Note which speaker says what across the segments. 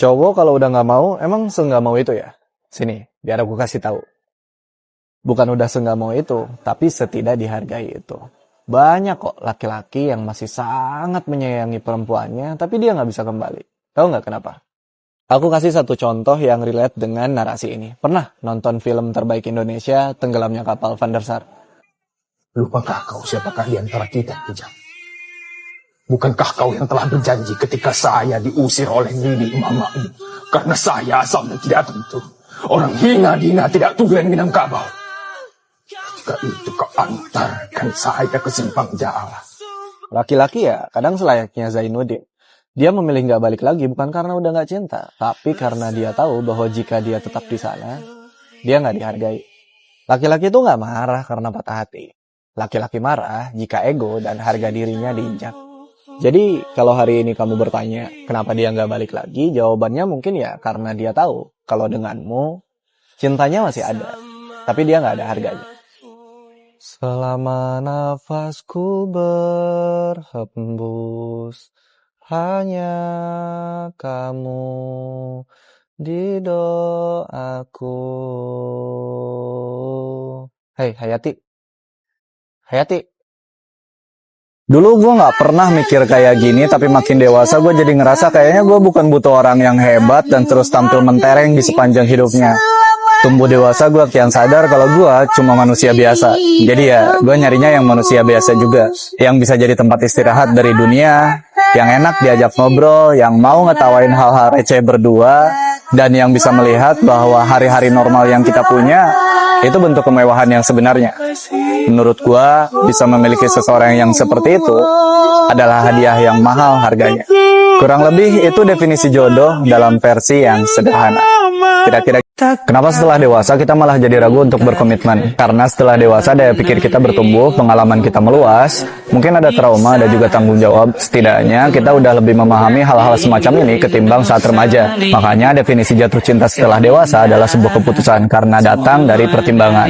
Speaker 1: Cowok kalau udah nggak mau, emang se-nggak mau itu ya? Sini, biar aku kasih tahu. Bukan udah se-nggak mau itu, tapi setidak dihargai itu. Banyak kok laki-laki yang masih sangat menyayangi perempuannya, tapi dia nggak bisa kembali. Tahu nggak kenapa? Aku kasih satu contoh yang relate dengan narasi ini. Pernah nonton film terbaik Indonesia, Tenggelamnya Kapal Van der Sar?
Speaker 2: Lupakah kau siapakah di antara kita, Kijang? Bukankah kau yang telah berjanji ketika saya diusir oleh Nini mamamu? Karena saya asalnya tidak tentu. Orang hina dina tidak tulen Minangkabau. Ketika itu kau antarkan saya ke simpang jalan.
Speaker 1: Laki-laki ya kadang selayaknya Zainuddin. Dia memilih nggak balik lagi bukan karena udah nggak cinta, tapi karena dia tahu bahwa jika dia tetap di sana, dia nggak dihargai. Laki-laki itu nggak marah karena patah hati. Laki-laki marah jika ego dan harga dirinya diinjak. Jadi kalau hari ini kamu bertanya kenapa dia nggak balik lagi, jawabannya mungkin ya karena dia tahu kalau denganmu cintanya masih ada, tapi dia nggak ada harganya. Selama nafasku berhembus, hanya kamu di doaku. Hei Hayati, Hayati. Dulu gue gak pernah mikir kayak gini, tapi makin dewasa gue jadi ngerasa kayaknya gue bukan butuh orang yang hebat dan terus tampil mentereng di sepanjang hidupnya. Tumbuh dewasa gue kian sadar kalau gue cuma manusia biasa. Jadi ya gue nyarinya yang manusia biasa juga, yang bisa jadi tempat istirahat dari dunia, yang enak diajak ngobrol, yang mau ngetawain hal-hal receh berdua, dan yang bisa melihat bahwa hari-hari normal yang kita punya itu bentuk kemewahan yang sebenarnya. Menurut gua, bisa memiliki seseorang yang seperti itu adalah hadiah yang mahal harganya. Kurang lebih itu definisi jodoh dalam versi yang sederhana. Kira-kira kenapa setelah dewasa kita malah jadi ragu untuk berkomitmen? Karena setelah dewasa daya pikir kita bertumbuh, pengalaman kita meluas, mungkin ada trauma, ada juga tanggung jawab. Setidaknya kita udah lebih memahami hal-hal semacam ini ketimbang saat remaja. Makanya definisi jatuh cinta setelah dewasa adalah sebuah keputusan karena datang dari pertimbangan.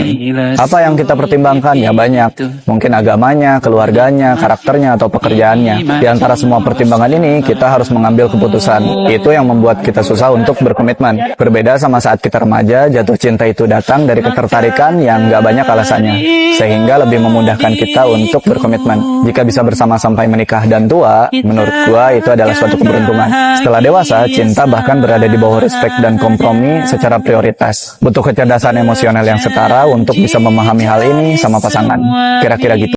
Speaker 1: Apa yang kita pertimbangkan? Ya banyak. Mungkin agamanya, keluarganya, karakternya, atau pekerjaannya. Di antara semua pertimbangan ini, kita harus mengambil keputusan. Itu yang membuat kita susah untuk berkomitmen. Berbeda sama saat kita remaja, jatuh cinta itu datang dari ketertarikan yang gak banyak alasannya, sehingga lebih memudahkan kita untuk berkomitmen. Jika bisa bersama sampai menikah dan tua, menurut gua itu adalah suatu keberuntungan. Setelah dewasa, cinta bahkan berada di bawah respek dan kompromi secara prioritas. Butuh kecerdasan emosional yang setara untuk bisa memahami hal ini sama pasangan. Kira-kira gitu.